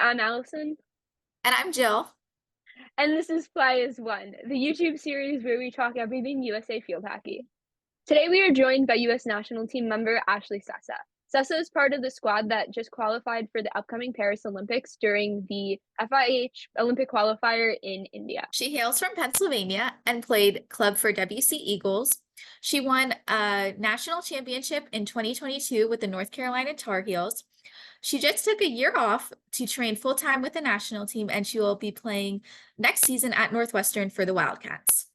I'm Allison, And I'm Jill. and this is Fly as One, the YouTube series where we talk everything USA field hockey. Today we are joined by US national team member Ashley Sessa. Sessa is part of the squad that just qualified for the upcoming Paris Olympics during the FIH Olympic Qualifier in India. She hails from Pennsylvania and played club for WC Eagles. She won a national championship in 2022 with the North Carolina Tar Heels. She just took a year off to train full time with the national team, and she will be playing next season at Northwestern for the Wildcats.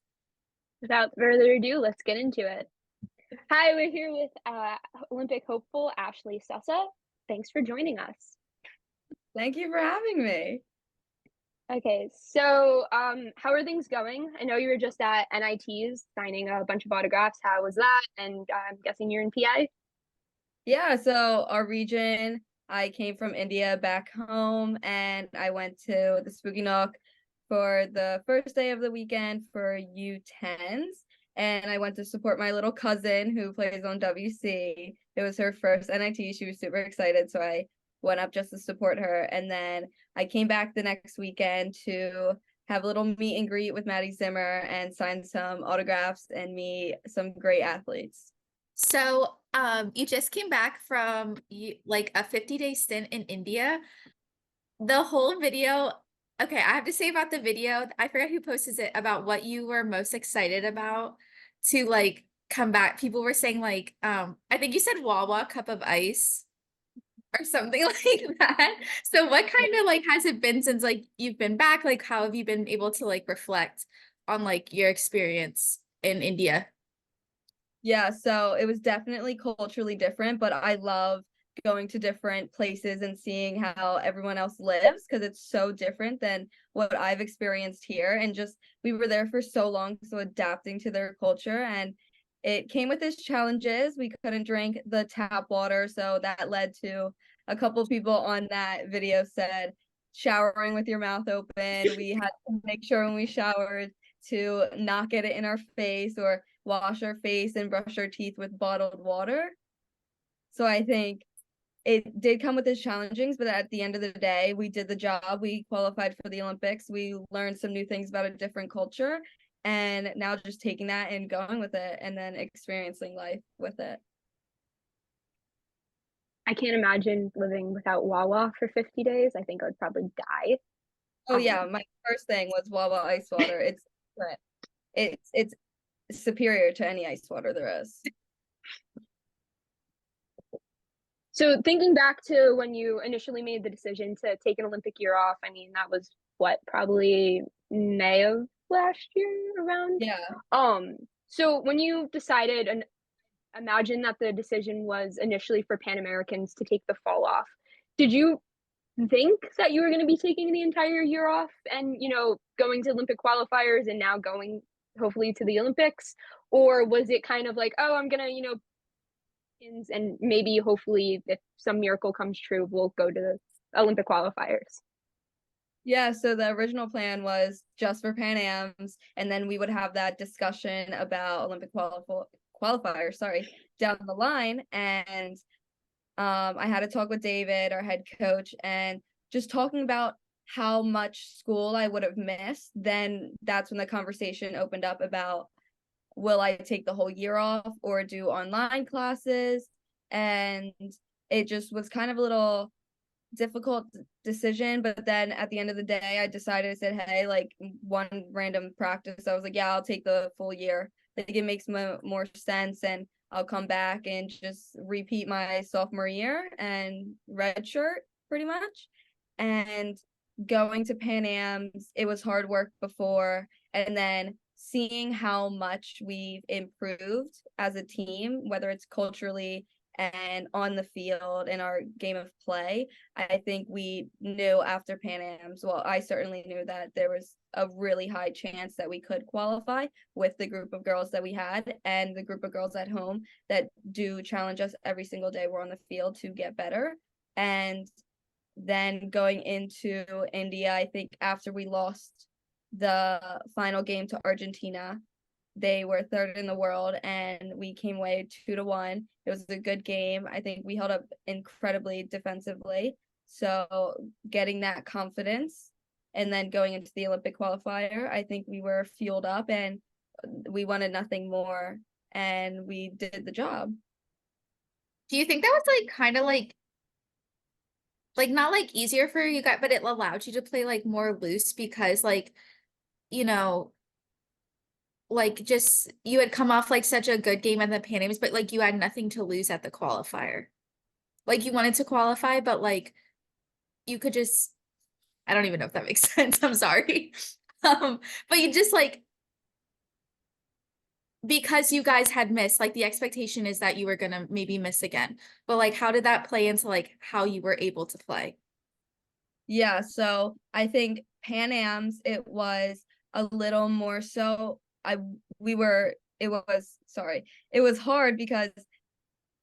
Without further ado, let's get into it. Hi, we're here with Olympic hopeful Ashley Sessa. Thanks for joining us. Thank you for having me. Okay, so how are things going? I know you were just at NITs signing a bunch of autographs. How was that? And I'm guessing you're in PA? Yeah, so our region, I came from India back home and I went to the Spooky Nook for the first day of the weekend for U10s. And I went to support my little cousin who plays on WC. It was her first NIT. She was super excited, so I went up just to support her. And then I came back the next weekend to have a little meet and greet with Maddie Zimmer and sign some autographs and meet some great athletes. So, you just came back from like a 50-day stint in India. The whole video, okay, I have to say about the video, I forget who posted it, about what you were most excited about to like come back. People were saying like, I think you said Wawa cup of ice or something like that. So what kind of like has it been since like you've been back? Like how have you been able to like reflect on like your experience in India? Yeah, so it was definitely culturally different, but I love going to different places and seeing how everyone else lives because it's so different than what I've experienced here. And just we were there for so long, so adapting to their culture. And it came with its challenges. We couldn't drink the tap water, so that led to a couple people on that video said showering with your mouth open. We had to make sure when we showered to not get it in our face or wash our face and brush our teeth with bottled water. So I think it did come with its challenges, but at the end of the day, we did the job. We qualified for the Olympics. We learned some new things about a different culture. And now just taking that and going with it and then experiencing life with it. I can't imagine living without Wawa for 50 days. I think I would probably die. Oh yeah, my first thing was Wawa ice water. It's different. It's superior to any ice water there is. So thinking back to when you initially made the decision to take an Olympic year off, I mean, that was what, probably May of last year around? Yeah. So when you decided, and imagine that the decision was initially for Pan Americans to take the fall off, did you think that you were going to be taking the entire year off and, going to Olympic qualifiers and now going hopefully to the Olympics? Or was it kind of like, oh, I'm going to, and maybe hopefully if some miracle comes true, we'll go to the Olympic qualifiers? Yeah, so the original plan was just for Pan Ams, and then we would have that discussion about Olympic qualifiers, down the line. And I had a talk with David, our head coach, and just talking about how much school I would have missed. Then that's when the conversation opened up about, will I take the whole year off or do online classes? And it just was kind of a little difficult decision, but then at the end of the day I decided, I said, hey, like one random practice I was like, yeah, I'll take the full year. Like it makes more sense, and I'll come back and just repeat my sophomore year and redshirt pretty much. And going to Pan Am's, it was hard work before, and then seeing how much we've improved as a team, whether it's culturally and on the field in our game of play. I think we knew after Pan Am's, well, I certainly knew that there was a really high chance that we could qualify with the group of girls that we had and the group of girls at home that do challenge us every single day we're on the field to get better. And then going into India, I think after we lost the final game to Argentina, they were third in the world and we came away 2-1. It was a good game. I think we held up incredibly defensively. So getting that confidence and then going into the Olympic qualifier, I think we were fueled up and we wanted nothing more and we did the job. Do you think that was like kind of like not like easier for you guys, but it allowed you to play like more loose because like, you know, like just you had come off like such a good game at the Pan Ams, but like you had nothing to lose at the qualifier. Like you wanted to qualify, but like you could just, I don't even know if that makes sense. I'm sorry. But you just like, because you guys had missed, like the expectation is that you were gonna maybe miss again. But like how did that play into like how you were able to play? Yeah, so I think Pan Am's it was a little more so it was hard because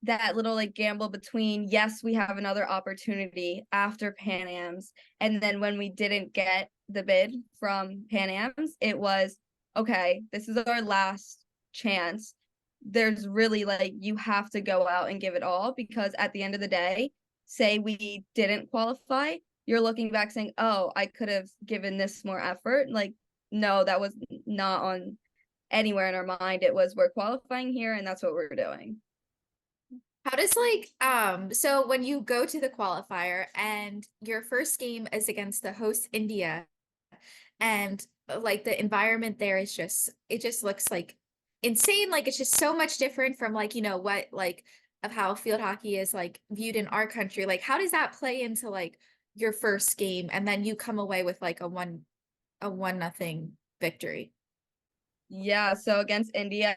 that little like gamble between yes, we have another opportunity after Pan Am's, and then when we didn't get the bid from Pan Am's, it was okay, this is our last chance. There's really like you have to go out and give it all because at the end of the day, say we didn't qualify, you're looking back saying, "Oh, I could have given this more effort." Like, no, that was not on anywhere in our mind. It was we're qualifying here and that's what we're doing. How does like so when you go to the qualifier and your first game is against the host India and like the environment there is just it just looks like insane, like it's just so much different from like what like of how field hockey is like viewed in our country. Like how does that play into like your first game and then you come away with like a 1-0 victory? Yeah, so against India,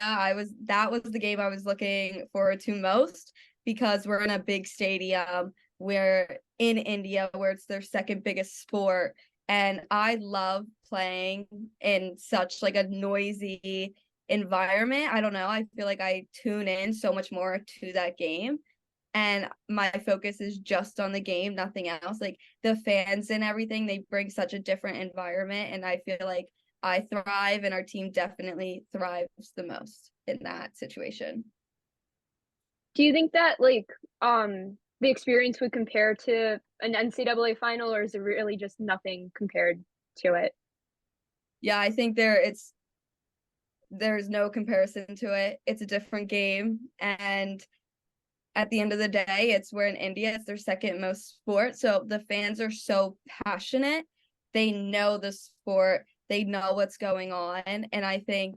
that was the game I was looking forward to most because we're in a big stadium. We're in India where it's their second biggest sport. And I love playing in such like a noisy environment. I don't know. I feel like I tune in so much more to that game. And my focus is just on the game, nothing else. Like the fans and everything, they bring such a different environment. And I feel like I thrive and our team definitely thrives the most in that situation. Do you think that like the experience would compare to an NCAA final, or is it really just nothing compared to it? Yeah, I think there's no comparison to it. It's a different game and at the end of the day, we're in India, it's their second most sport. So the fans are so passionate. They know the sport, they know what's going on. And I think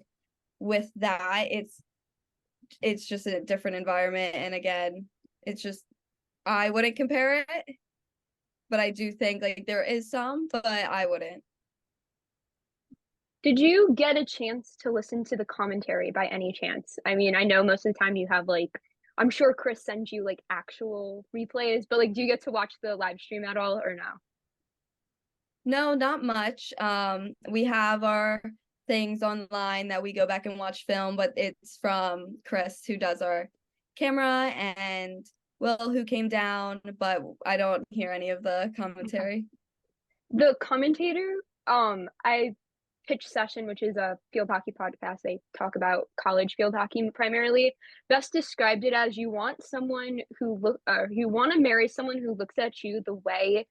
with that, it's just a different environment. And again, it's just I wouldn't compare it, but I do think like there is some, but I wouldn't. Did you get a chance to listen to the commentary by any chance? I mean, I know most of the time you have like, I'm sure Chris sends you like actual replays, but like, do you get to watch the live stream at all or no? No, not much. We have our things online that we go back and watch film, but it's from Chris who does our camera and Will who came down, but I don't hear any of the commentary. The commentator, I Pitch Session, which is a field hockey podcast. They talk about college field hockey primarily. Best described it as you want someone you want to marry someone who looks at you the way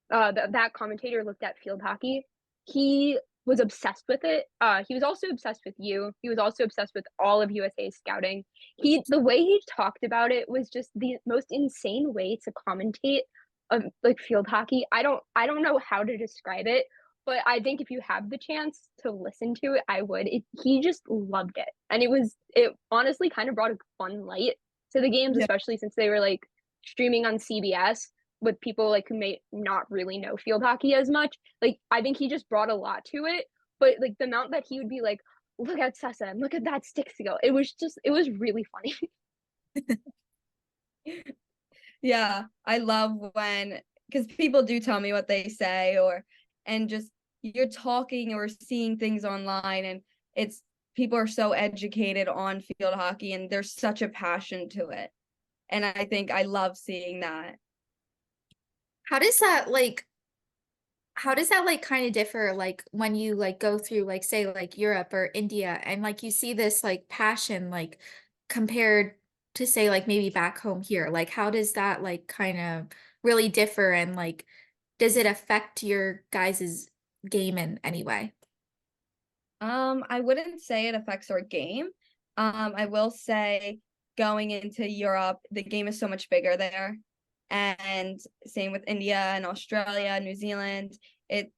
that commentator looked at field hockey. He was obsessed with it. He was also obsessed with you. He was also obsessed with all of USA scouting. The way he talked about it was just the most insane way to commentate like field hockey. I don't know how to describe it, but I think if you have the chance to listen to it, I would. He just loved it, and it honestly kind of brought a fun light to the games, Yeah. especially since they were like streaming on CBS with people like who may not really know field hockey as much. Like I think he just brought a lot to it, but like the amount that he would be like, "Look at Sessa and look at that stick to go." It was really funny. Yeah, I love when because people do tell me what they say and just you're talking or seeing things online and it's people are so educated on field hockey and there's such a passion to it. And I think I love seeing that. How does that like kind of differ like when you like go through like say like Europe or India and like you see this like passion like compared to say like maybe back home here? Like how does that like kind of really differ, and like, does it affect your guys's game in any way? I wouldn't say it affects our game. I will say going into Europe, the game is so much bigger there. And same with India and Australia, New Zealand. It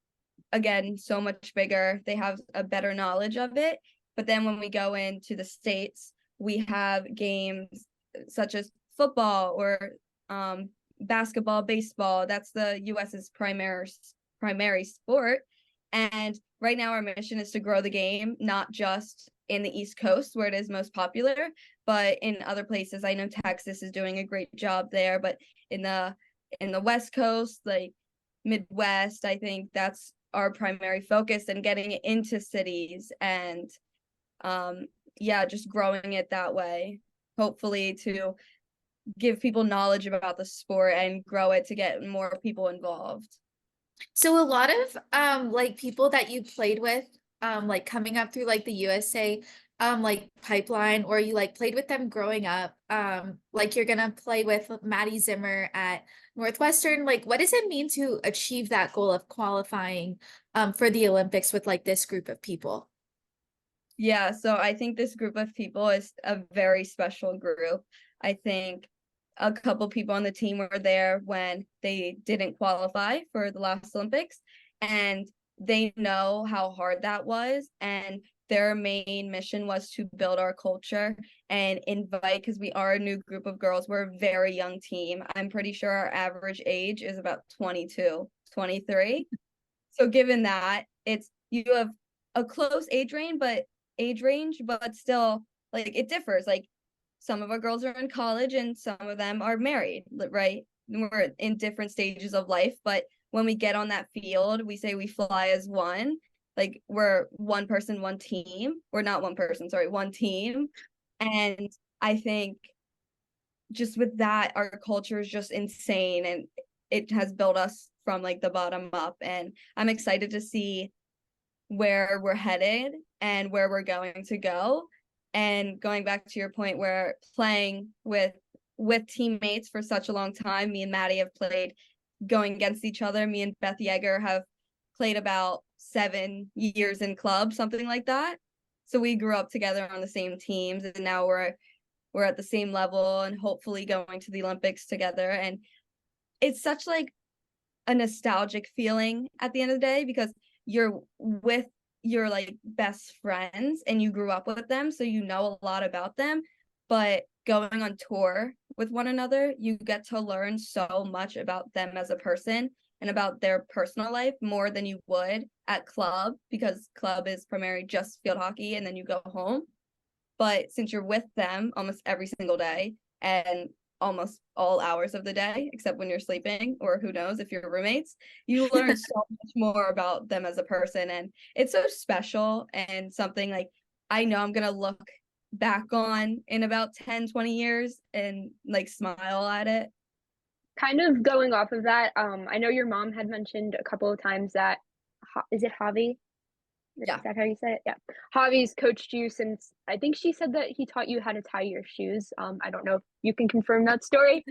again so much bigger. They have a better knowledge of it. But then when we go into the States, we have games such as football or basketball, baseball. That's the US's primary sport. And right now our mission is to grow the game, not just in the East Coast where it is most popular, but in other places. I know Texas is doing a great job there, but in the West Coast, like Midwest, I think that's our primary focus, and getting it into cities and yeah, just growing it that way. Hopefully to give people knowledge about the sport and grow it to get more people involved. So a lot of like people that you played with like coming up through like the USA like pipeline, or you like played with them growing up, like you're gonna play with Maddie Zimmer at Northwestern. Like, what does it mean to achieve that goal of qualifying for the Olympics with like this group of people? Yeah, so I think this group of people is a very special group. I think a couple people on the team were there when they didn't qualify for the last Olympics, and they know how hard that was. And their main mission was to build our culture and invite, because we are a new group of girls. We're a very young team. I'm pretty sure our average age is about 22, 23. So given that, it's you have a close age range, but still like it differs. Like some of our girls are in college and some of them are married, right? We're in different stages of life, but when we get on that field, we say we fly as one. Like we're one person, one team. We're not one person, sorry, one team. And I think just with that, our culture is just insane, and it has built us from like the bottom up. And I'm excited to see where we're headed and where we're going to go. And going back to your point, where playing with teammates for such a long time, me and Maddie have played going against each other. Me and Beth Yeager have played about 7 years in club, something like that. So we grew up together on the same teams, and now we're at the same level and hopefully going to the Olympics together. And it's such like a nostalgic feeling at the end of the day, because you're with your like best friends and you grew up with them, so you know a lot about them. But going on tour with one another, you get to learn so much about them as a person and about their personal life more than you would at club, because club is primarily just field hockey and then you go home. But since you're with them almost every single day and almost all hours of the day, except when you're sleeping, or who knows if you're roommates, you learn so much more about them as a person. And it's so special, and something like I know I'm going to look back on in about 10, 20 years and like smile at it. Kind of going off of that, I know your mom had mentioned a couple of times that is it Javi? Yeah. Is that how you say it? Yeah. Javi's coached you since, I think she said that he taught you how to tie your shoes. I don't know if you can confirm that story.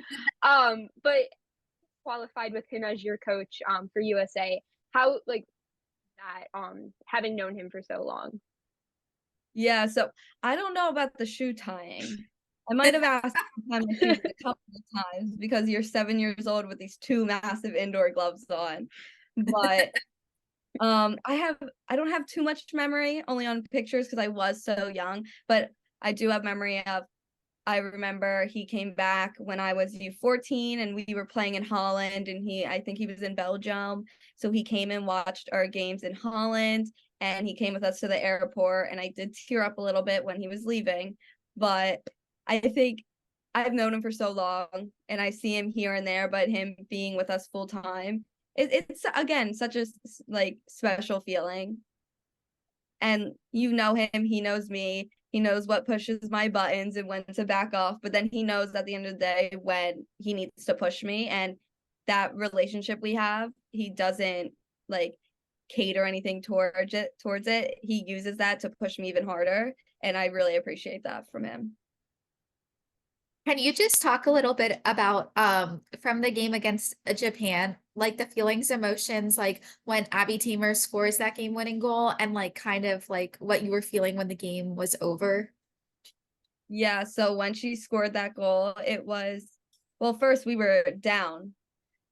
But qualified with him as your coach for USA. How like that having known him for so long? Yeah, so I don't know about the shoe tying. I might have asked to tie my shoes a couple of times because you're 7 years old with these two massive indoor gloves on. But I don't have too much memory, only on pictures because I was so young, but I do have memory of I remember he came back when I was U14 and we were playing in Holland, and I think he was in Belgium. So he came and watched our games in Holland, and he came with us to the airport, and I did tear up a little bit when he was leaving. But I think I've known him for so long and I see him here and there, but him being with us full time, it's again such a like special feeling. And you know him, he knows me, he knows what pushes my buttons and when to back off, but then he knows at the end of the day when he needs to push me. And that relationship we have, he doesn't like cater anything towards it. He uses that to push me even harder, and I really appreciate that from him. Can you just talk a little bit about from the game against Japan, like the feelings, emotions, like when Abby Tamer scores that game-winning goal and like kind of like what you were feeling when the game was over? Yeah, so when she scored that goal, it was, well, first we were down.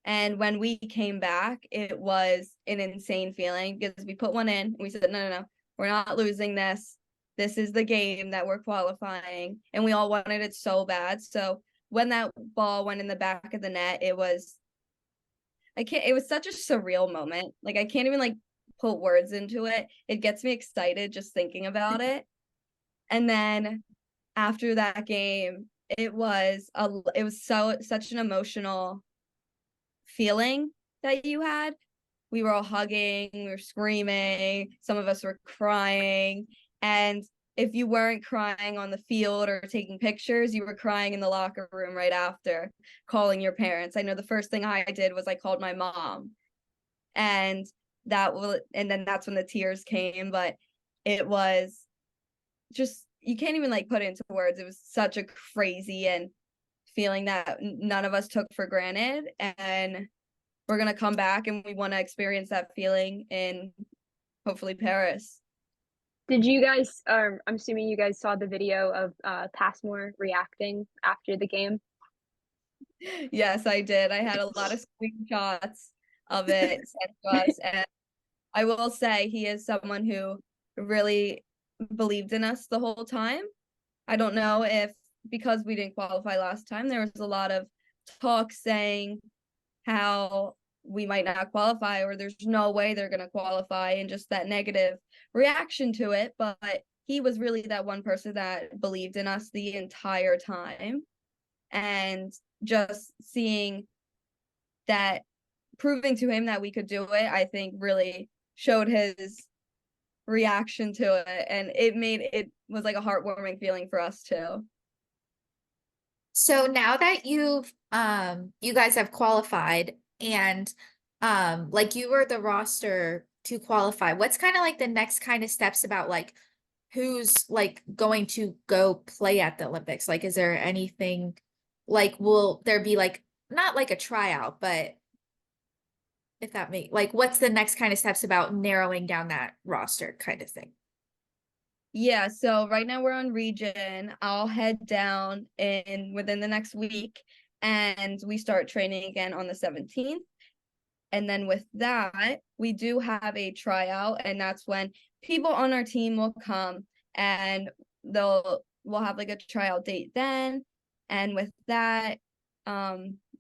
And when we came back, it was an insane feeling because we put one in and we said, no, no, no, we're not losing this. This is the game that we're qualifying. And we all wanted it so bad. So when that ball went in the back of the net, it was, it was such a surreal moment. Like, I can't even like put words into it. It gets me excited just thinking about it. And then after that game, it was such an emotional feeling that you had. We were all hugging, we were screaming, some of us were crying. And if you weren't crying on the field or taking pictures, you were crying in the locker room right after, calling your parents. I know the first thing I did was I called my mom. And and then that's when the tears came. But it was just, you can't even like put it into words. It was such a crazy and feeling that none of us took for granted, and we're going to come back and we want to experience that feeling in hopefully Paris. Did you guys, I'm assuming you guys saw the video of Passmore reacting after the game? Yes, I did. I had a lot of screenshots of it sent to us, and I will say he is someone who really believed in us the whole time. I don't know if because we didn't qualify last time, there was a lot of talk saying how we might not qualify or there's no way they're going to qualify, and just that negative reaction to it. But he was really that one person that believed in us the entire time, and just seeing that, proving to him that we could do it, I think really showed his reaction to it, and it was like a heartwarming feeling for us too. So now that you guys have qualified and like you were the roster to qualify, what's kind of like the next kind of steps about like who's like going to go play at the Olympics? Like, is there anything like will there be like not like a tryout, but if that may like what's the next kind of steps about narrowing down that roster kind of thing? Yeah, so right now we're on region. I'll head down in within the next week, and we start training again on the 17th. And then with that, we do have a tryout, and that's when people on our team will come and we'll have like a tryout date then. And with that,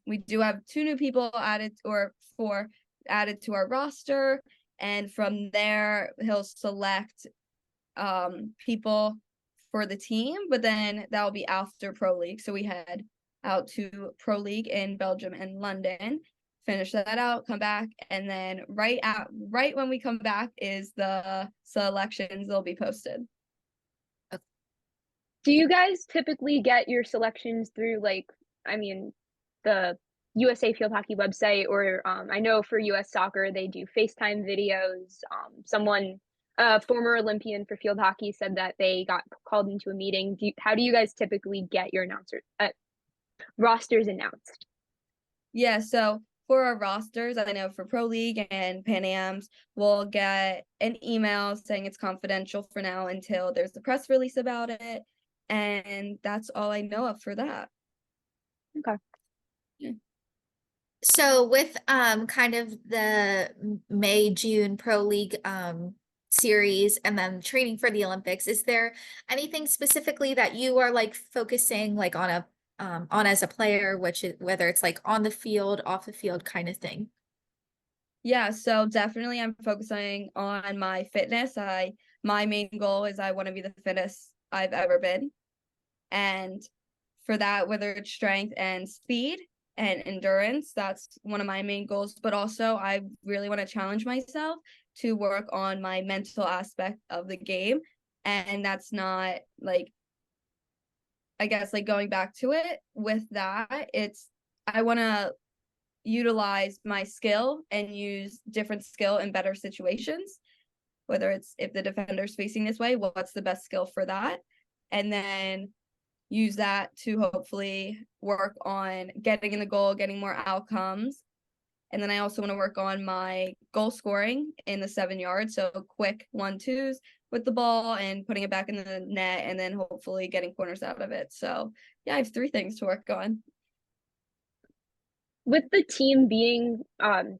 we do have 2 new people added, or 4 added to our roster. And from there, he'll select people for the team, but then that'll be after Pro League. So we head out to Pro League in Belgium and London, finish that out, come back, and then right when we come back is the selections. They'll be posted. Do you guys typically get your selections through like, I mean, the USA Field Hockey website, or I know for US Soccer they do FaceTime videos. Someone, a former Olympian for field hockey, said that they got called into a meeting. How do you guys typically get your rosters announced? Yeah, so for our rosters, I know for Pro League and Pan Ams, we'll get an email saying it's confidential for now until there's the press release about it. And that's all I know of for that. Okay. So with kind of the May June Pro League series and then training for the Olympics, is there anything specifically that you are like focusing like on as a player, which is whether it's like on the field, off the field kind of thing? Yeah, so definitely I'm focusing on my fitness. My main goal is I want to be the fittest I've ever been. And for that, whether it's strength and speed and endurance, that's one of my main goals. But also I really want to challenge myself to work on my mental aspect of the game. And that's not like, I guess, like going back to it with that, I want to utilize my skill and use different skill in better situations, whether it's if the defender's facing this way, what's the best skill for that? And then use that to hopefully work on getting in the goal, getting more outcomes. And then I also want to work on my goal scoring in the 7 yards. So quick 1-2s with the ball and putting it back in the net, and then hopefully getting corners out of it. So yeah, I have 3 things to work on. With the team being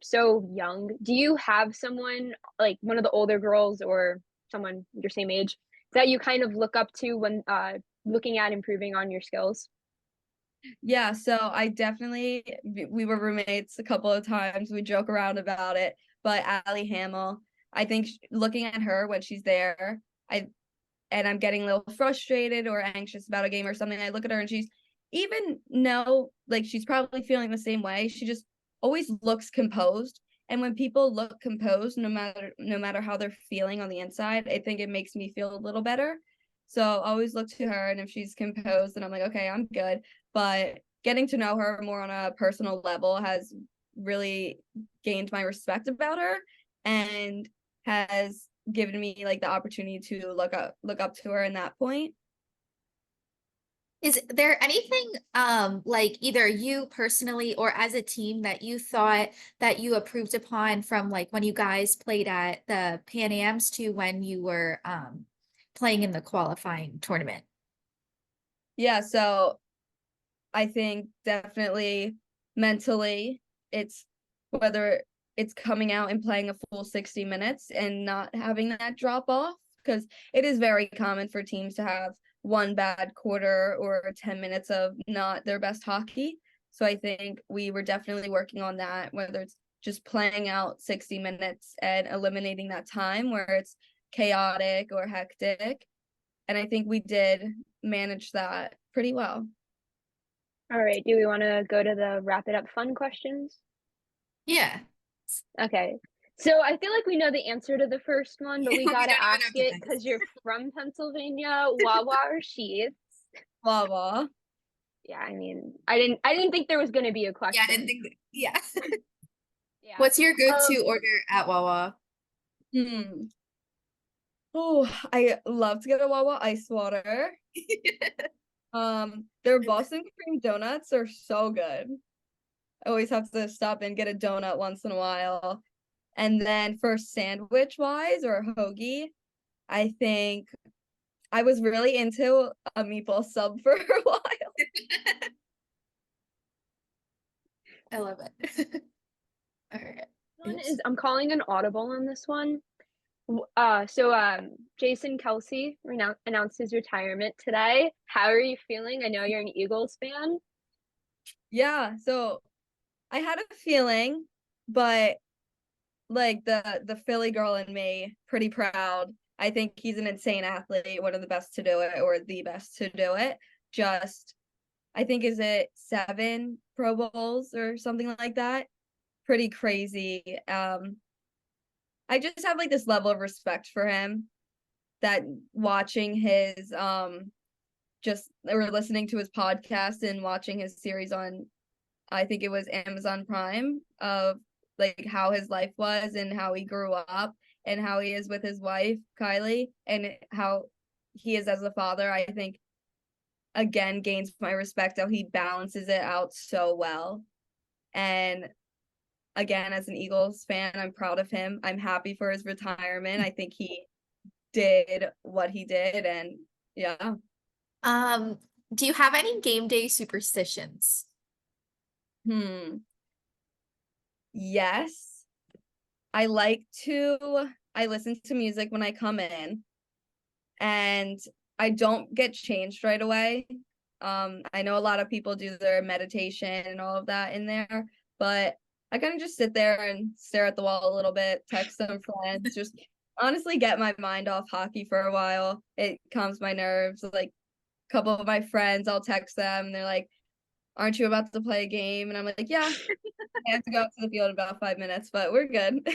so young, do you have someone like one of the older girls or someone your same age that you kind of look up to when looking at improving on your skills? Yeah, so I definitely, we were roommates a couple of times. We joke around about it, but Allie Hamill, I think looking at her when she's there, I'm getting a little frustrated or anxious about a game or something. I look at her and she's even like she's probably feeling the same way. She just always looks composed. And when people look composed, no matter how they're feeling on the inside, I think it makes me feel a little better. So I always look to her, and if she's composed, then I'm like, okay, I'm good. But getting to know her more on a personal level has really gained my respect about her and has given me like the opportunity to look up to her in that point. Is there anything like either you personally or as a team that you thought that you improved upon from like when you guys played at the Pan Ams to when you were playing in the qualifying tournament? Yeah, so I think definitely mentally, it's whether it's coming out and playing a full 60 minutes and not having that drop off, because it is very common for teams to have one bad quarter or 10 minutes of not their best hockey. So I think we were definitely working on that, whether it's just playing out 60 minutes and eliminating that time where it's chaotic or hectic. And I think we did manage that pretty well. All right, do we want to go to the wrap it up fun questions? Yeah. Okay. So I feel like we know the answer to the first one, but we We don't gotta even ask have to it guess. because you're from Pennsylvania. Wawa or Sheetz? Wawa. Yeah, I mean, I didn't think there was gonna be a Yeah, I question. didn't think yeah. Yeah. What's your Um, go-to order at Wawa? Oh, I love to get a Wawa ice water. Their Boston cream donuts are so good. I always have to stop and get a donut once in a while. And then for sandwich wise or a hoagie, I think I was really into a meatball sub for a while. I love it. All right. one Oops. is I'm calling an audible on this one. Jason Kelsey announced his retirement today. How are you feeling? I know you're an Eagles fan. Yeah, so I had a feeling, but like the Philly girl in me, pretty proud. I think he's an insane athlete, one of the best to do it, or the best to do it. Just, I think, is it 7 Pro Bowls or something like that? Pretty crazy. I just have like this level of respect for him that watching his just or listening to his podcast and watching his series on, I think it was Amazon Prime, of like how his life was and how he grew up and how he is with his wife, Kylie, and how he is as a father. I think again gains my respect how he balances it out so well. And again, as an Eagles fan, I'm proud of him. I'm happy for his retirement. I think he did what he did, and yeah. Um, do you have any game day superstitions? Yes. I listen to music when I come in, and I don't get changed right away. I know a lot of people do their meditation and all of that in there, but I kind of just sit there and stare at the wall a little bit, text some friends, just honestly get my mind off hockey for a while. It calms my nerves. Like a couple of my friends, I'll text them and they're like, "Aren't you about to play a game?" And I'm like, "Yeah, I have to go out to the field in about 5 minutes, but we're good."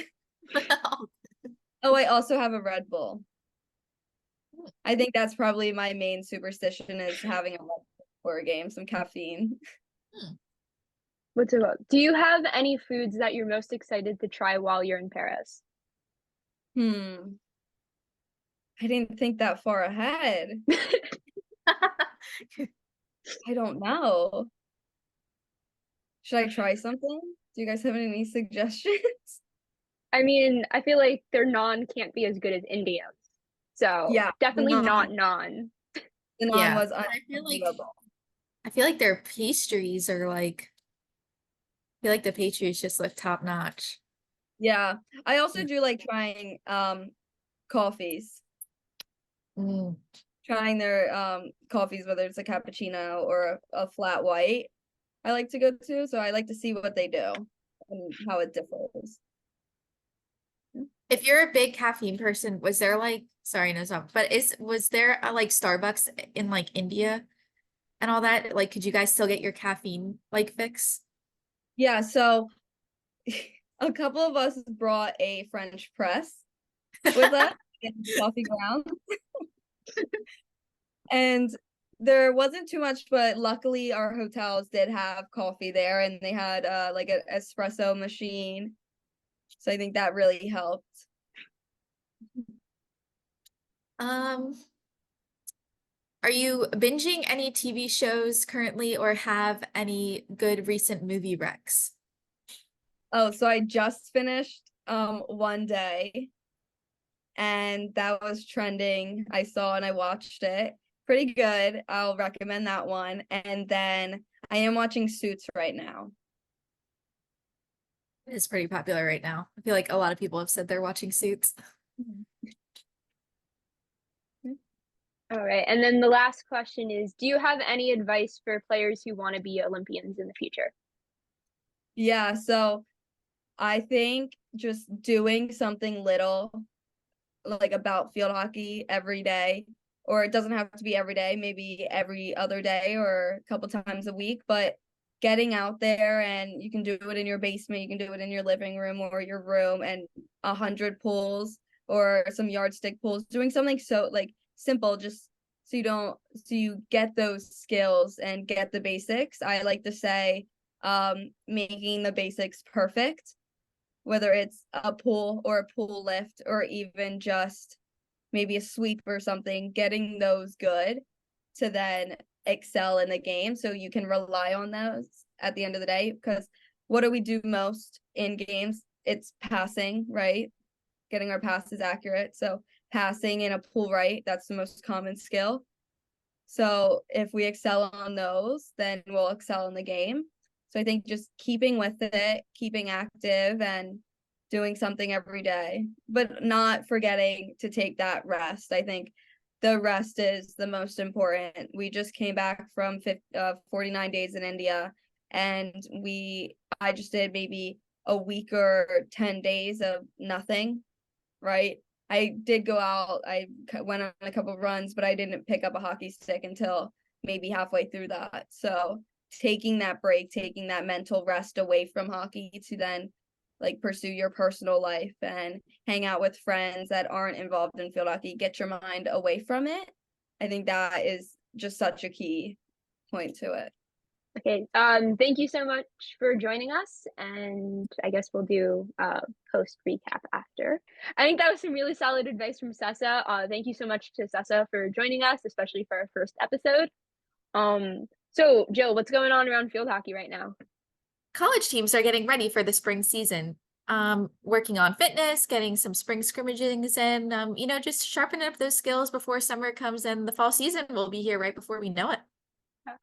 Oh, I also have a Red Bull. I think that's probably my main superstition, is having a Red Bull for a game, some caffeine. What's it about? Do you have any foods that you're most excited to try while you're in Paris? I didn't think that far ahead. I don't know. Should I try something? Do you guys have any suggestions? I mean, I feel like their naan can't be as good as India's. So Yeah, definitely not naan. the naan Yeah. was And unbelievable. I feel like their pastries are like, I feel like the pastries just look top notch. Yeah. I also do like trying coffees. Mm. Trying their coffees, whether it's a cappuccino or a flat white. I like to go to, so I like to see what they do and how it differs. If you're a big caffeine person, was there like, sorry, no stop, but was there a like Starbucks in like India and all that? Like, could you guys still get your caffeine like fix? Yeah, so a couple of us brought a French press with us and coffee grounds. And there wasn't too much, but luckily our hotels did have coffee there and they had like an espresso machine. So I think that really helped. Um, are you binging any TV shows currently or have any good recent movie recs? Oh, so I just finished One Day, and that was trending. I saw and I watched it. Pretty good. I'll recommend that one. And then I am watching Suits right now. It's pretty popular right now. I feel like a lot of people have said they're watching Suits. All right. And then the last question is, do you have any advice for players who want to be Olympians in the future? Yeah, so I think just doing something little like about field hockey every day, or it doesn't have to be every day, maybe every other day or a couple times a week, but getting out there, and you can do it in your basement, you can do it in your living room or your room, and 100 pulls or some yardstick pulls, doing something so like simple, just so you get those skills and get the basics. I like to say making the basics perfect, whether it's a pull or a pull lift or even just maybe a sweep or something, getting those good to then excel in the game so you can rely on those at the end of the day. Because what do we do most in games? It's passing, right? Getting our passes accurate. So passing in a pull right, that's the most common skill. So if we excel on those, then we'll excel in the game. So I think just keeping with it, keeping active and doing something every day, but not forgetting to take that rest. I think the rest is the most important. We just came back from 49 days in India, and I just did maybe a week or 10 days of nothing, right? I did go out. I went on a couple of runs, but I didn't pick up a hockey stick until maybe halfway through that. So taking that break, taking that mental rest away from hockey to then like pursue your personal life and hang out with friends that aren't involved in field hockey, get your mind away from it. I think that is just such a key point to it. Okay. Thank you so much for joining us, and I guess we'll do a post recap after. I think that was some really solid advice from Sessa. Thank you so much to Sessa for joining us, especially for our first episode. So Jill, what's going on around field hockey right now? College teams are getting ready for the spring season. Working on fitness, getting some spring scrimmages in, just sharpening up those skills before summer comes and the fall season will be here right before we know it.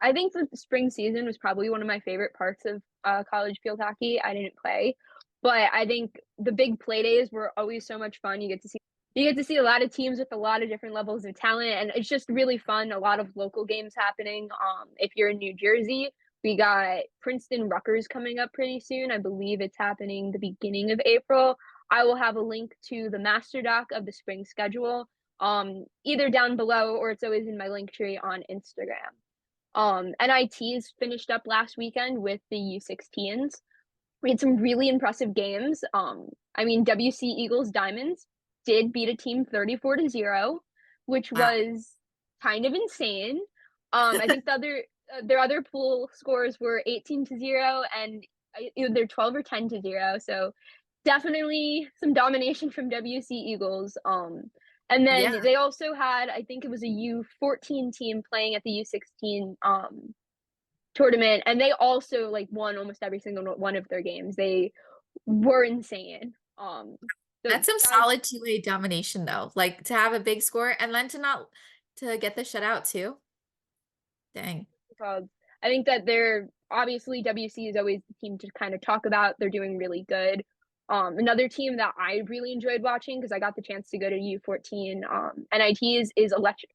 I think the spring season was probably one of my favorite parts of college field hockey. I didn't play, but I think the big play days were always so much fun. You get to see a lot of teams with a lot of different levels of talent, and it's just really fun. A lot of local games happening. If you're in New Jersey, we got Princeton Rutgers coming up pretty soon. I believe it's happening the beginning of April. I will have a link to the master doc of the spring schedule, either down below or it's always in my link tree on Instagram. NITs finished up last weekend with the U16s. We had some really impressive games. I mean, WC Eagles Diamonds did beat a team 34-0, which Wow. was kind of insane. I think their other pool scores were 18-0 and either 12 or 10-0. So definitely some domination from WC Eagles. And then Yeah. they also had, I think it was a U14 team playing at the U16 tournament, and they also like won almost every single one of their games. They were insane. The That's some guys, solid two-way domination though. Like to have a big score and then to get the shutout too. Dang. I think that they're obviously WC is always the team to kind of talk about. They're doing really good. Another team that I really enjoyed watching because I got the chance to go to U14 NITs is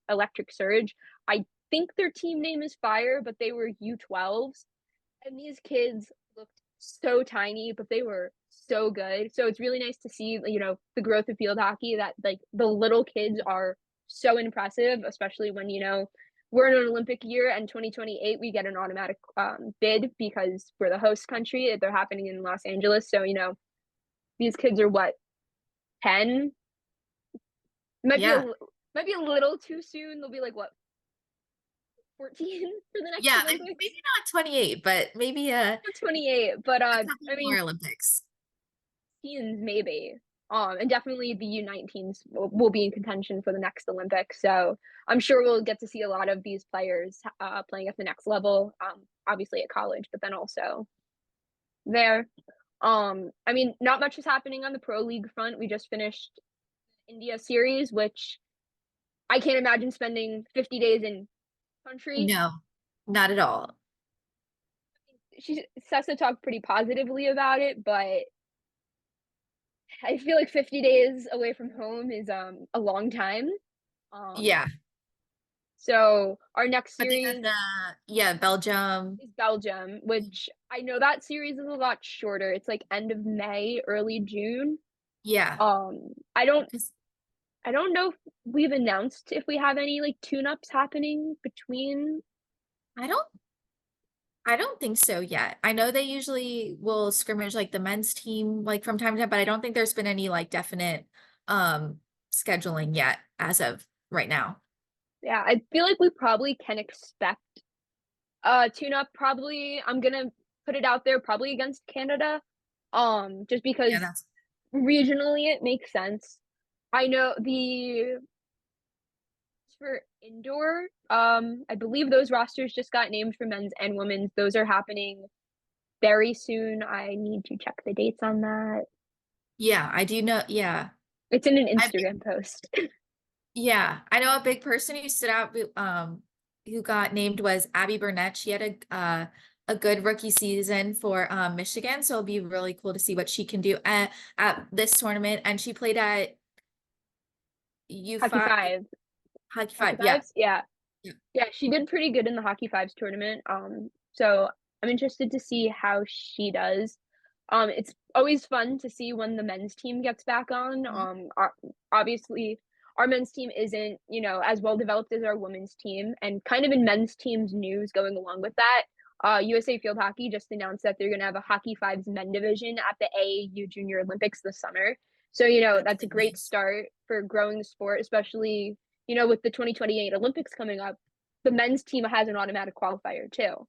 Electric Surge. I think their team name is Fire, but they were U12s, and these kids looked so tiny, but they were so good. So it's really nice to see, the growth of field hockey, that like the little kids are so impressive, especially when, we're in an Olympic year and 2028, we get an automatic bid because we're the host country. They're happening in Los Angeles. So, these kids are what, 10? Might be Yeah. might be a little too soon. They'll be like what, 14 for the next Yeah, Olympics? maybe not 28, but maybe a 28, but couple I more mean, Olympics. teens maybe. And definitely the U19s will be in contention for the next Olympics. So I'm sure we'll get to see a lot of these players playing at the next level. Obviously at college, but then also there. I mean, not much is happening on the pro league front. We just finished India series, which I can't imagine spending 50 days in country. No, not at all. Sessa talked pretty positively about it, but I feel like 50 days away from home is a long time. Um, Yeah. so our next But they series got Belgium. is Belgium, which I know that series is a lot shorter. It's like end of May, early June. Yeah. Um, I don't 'Cause I don't know if we've announced if we have any like tune-ups happening between. I don't I don't think so yet. I know they usually will scrimmage like the men's team like from time to time, but I don't think there's been any like definite scheduling yet as of right now. Yeah, I feel like we probably can expect tune-up. Probably I'm gonna put it out there, probably against Canada. Just Yeah, because that's regionally it makes sense. I know for indoor, I believe those rosters just got named for men's and women's. Those are happening very soon. I need to check the dates on that. yeah, I do know. Yeah. It's in an I Instagram post. Yeah, I know a big person who stood out, who got named was Abby Burnett. She had a good rookie season for Michigan, so it'll be really cool to see what she can do at this tournament. And she played at Hockey U5, Five. Hockey Hockey 5. Yeah. Fives? Yeah. Yeah. Yeah, she did pretty good in the Hockey Fives tournament. So I'm interested to see how she does. It's always fun to see when the men's team gets back on. Mhm. Obviously, our men's team isn't, as well developed as our women's team. And kind of in men's team's news going along with that, USA Field Hockey just announced that they're going to have a Hockey Fives men division at the AAU Junior Olympics this summer. So, That's that's a really great nice. start for growing the sport, especially, with the 2028 Olympics coming up. The men's team has an automatic qualifier too.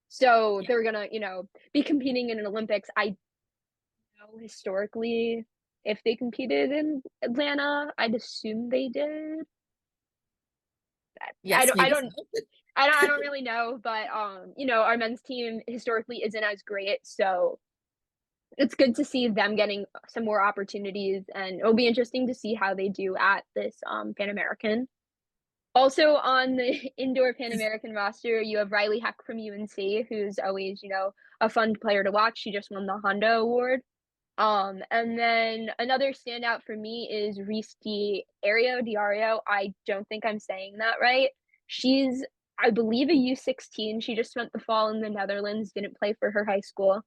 So Yeah. they're gonna, be competing in an Olympics. I know historically if they competed in Atlanta, I'd assume they did. I Yes, don't I maybe so. don't I don't really know, but our men's team historically isn't as great, so it's good to see them getting some more opportunities, and it'll be interesting to see how they do at this Pan American. Also on the indoor Pan American roster, you have Riley Heck from UNC, who's always, a fun player to watch. She just won the Honda Award. And then another standout for me is Reese Diario. I don't think I'm saying that right. She's, I believe, a U16. She just spent the fall in the Netherlands, didn't play for her high school.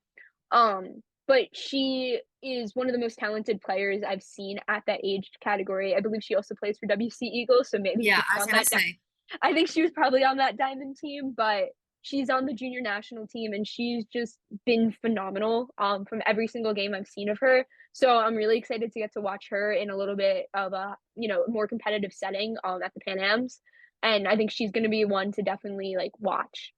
But she is one of the most talented players I've seen at that age category. I believe she also plays for WC Eagles, so maybe Yeah, she I was was on gonna that. say. I think she was probably on that diamond team, but she's on the junior national team, and she's just been phenomenal from every single game I've seen of her. So I'm really excited to get to watch her in a little bit of a more competitive setting at the Pan Ams, and I think she's going to be one to definitely like watch.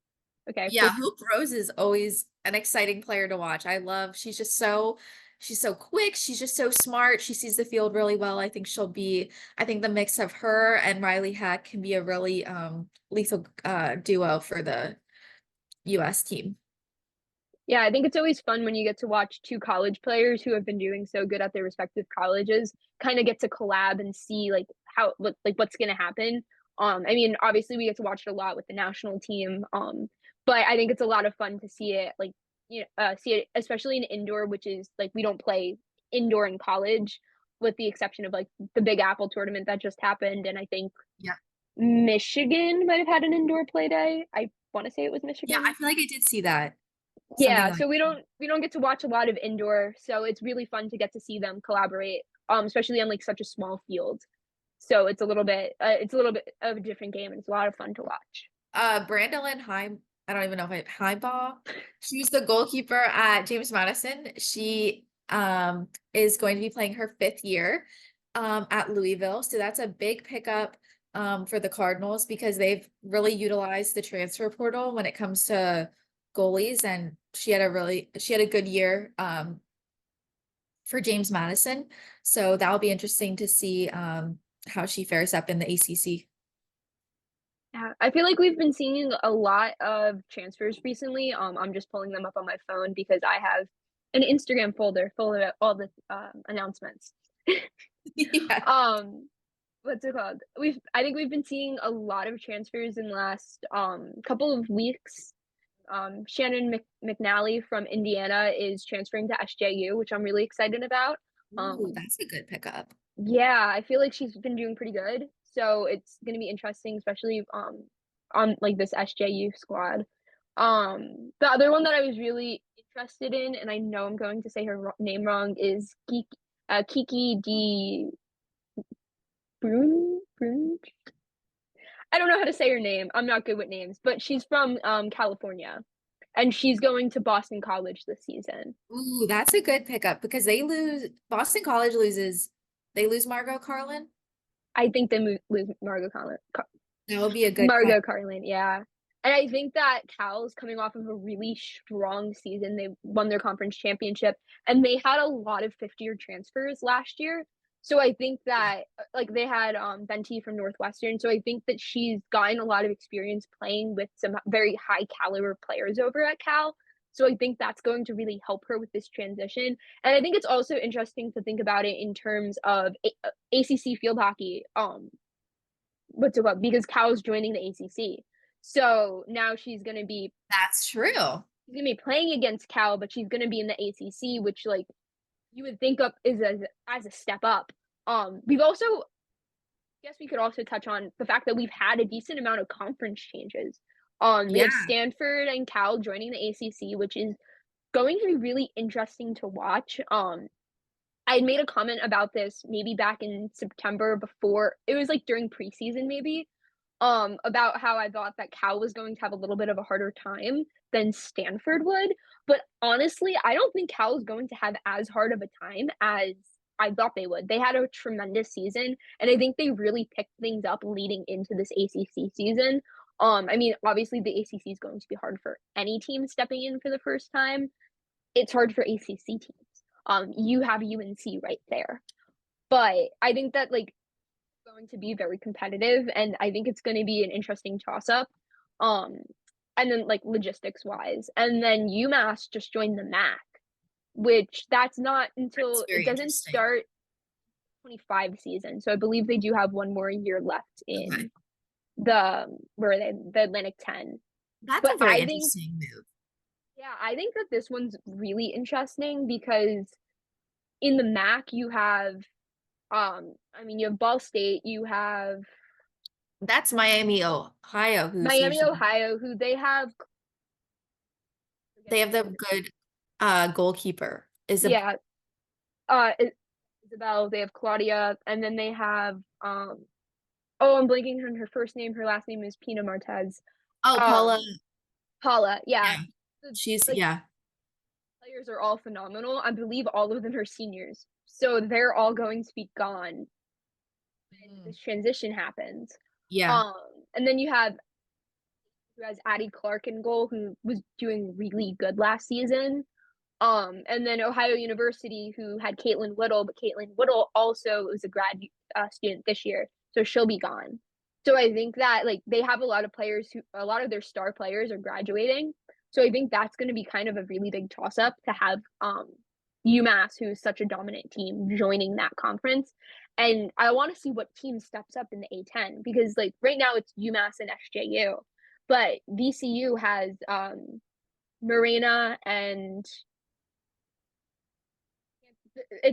Okay, Yeah, Hope Rose is always an exciting player to watch. She's just so she's so quick. She's just so smart. She sees the field really well. I think I think the mix of her and Riley Hack can be a really lethal duo for the US team. Yeah, I think it's always fun when you get to watch two college players who have been doing so good at their respective colleges kind of get to collab and see like what's going to happen. I mean, obviously we get to watch it a lot with the national team. But I think it's a lot of fun to see it see it especially in indoor, which is like we don't play indoor in college with the exception of like the Big Apple tournament that just happened, and I think Yeah. Michigan might have had an indoor play day. I want to say it was Yeah, I Michigan. feel like I did see that. Something Yeah, like so we don't get to watch a lot of indoor, so it's really fun to get to see them collaborate, especially on like such a small field. So it's a little bit of a different game, and it's a lot of fun to watch. Brandolyn I don't even know if Highball. She's the goalkeeper at James Madison. She is going to be playing her 5th year at Louisville. So that's a big pickup for the Cardinals because they've really utilized the transfer portal when it comes to goalies, and she had a good year for James Madison. So that'll be interesting to see how she fares up in the ACC. Yeah, I feel like we've been seeing a lot of transfers recently. I'm just pulling them up on my phone because I have an Instagram folder full of all the announcements. Yeah. What's it called? I think we've been seeing a lot of transfers in the last couple of weeks. Shannon McNally from Indiana is transferring to SJU, which I'm really excited about. Ooh, that's a good pickup. Yeah, I feel like she's been doing pretty good. So it's gonna be interesting, especially on like this SJU squad. The other one that I was really interested in, and I know I'm going to say her name wrong, is Kiki D Brun. I don't know how to say her name. I'm not good with names, but she's from California, and she's going to Boston College this season. Ooh, that's a good pickup because Boston College they lose Margot Carlin. I think they lose Margot Collins. That would be a good cut. Margot Carlin, yeah. And I think that Cal's coming off of a really strong season. They won their conference championship, and they had a lot of 50-year transfers last year. So I think that like they had Venti from Northwestern. So I think that she's gotten a lot of experience playing with some very high caliber players over at Cal. So I think that's going to really help her with this transition. And I think it's also interesting to think about it in terms of ACC field hockey. What's it called? Because Cal's joining the ACC. So now That's true. she's gonna be playing against Cal, but she's gonna be in the ACC, which like you would think of is as a step up. We've also, I guess we could also touch on the fact that we've had a decent amount of conference changes. We Yeah. have Stanford and Cal joining the ACC, which is going to be really interesting to watch. I had made a comment about this maybe back in September before it was like during preseason maybe about how I thought that Cal was going to have a little bit of a harder time than Stanford would, but honestly, I don't think Cal is going to have as hard of a time as I thought they would. They had a tremendous season, and I think they really picked things up leading into this ACC season. I mean, obviously the ACC is going to be hard for any team stepping in for the first time. It's hard for ACC teams. You have UNC right there. But I think that like going to be very competitive, and I think it's going to be an interesting toss up. And then like logistics wise, and then UMass just joined the MAC, which that's not until very it doesn't interesting. start 25 season. So I believe they do have one more year left in Okay. the Atlantic 10. That's But a very I think interesting move. yeah, I think that this one's really interesting because in the MAC you have I mean you have Ball State, you have That's Miami, Ohio, who's Miami, usually Ohio, who they have they have the good goalkeeper. yeah, Isabel, they have Claudia, and then they have oh, I'm blanking on her first name. Her last name is Pina Martez. Oh, Paula. Paula, yeah. Yeah. The, She's like yeah. players are all phenomenal. I believe all of them are seniors. So they're all going to be gone when this transition happens. Yeah. And then you have who has Addie Clark in goal, who was doing really good last season. And then Ohio University, who had Caitlin Whittle, but Caitlin Whittle also was a grad student this year, so she'll be gone. So I think that like they have a lot of players who, a lot of their star players are graduating. So I think that's going to be kind of a really big toss up to have UMass, who's such a dominant team, joining that conference. And I want to see what team steps up in the A10 because like right now it's UMass and SJU, but VCU has Marina and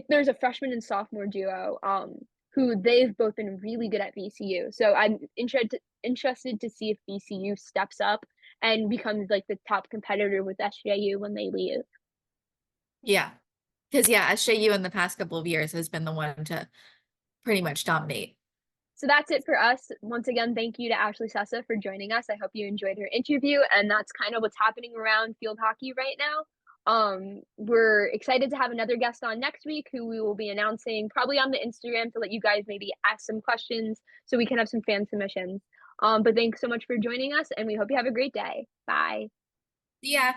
there's a freshman and sophomore duo who they've both been really good at VCU. So I'm interested to see if VCU steps up and becomes like the top competitor with SJU when they leave. Yeah. Because yeah, SJU in the past couple of years has been the one to pretty much dominate. So that's it for us. Once again, thank you to Ashley Sessa for joining us. I hope you enjoyed her interview, and that's kind of what's happening around field hockey right now. We're excited to have another guest on next week who we will be announcing probably on the Instagram to let you guys maybe ask some questions so we can have some fan submissions. But thanks so much for joining us, and we hope you have a great day. Bye. Yeah.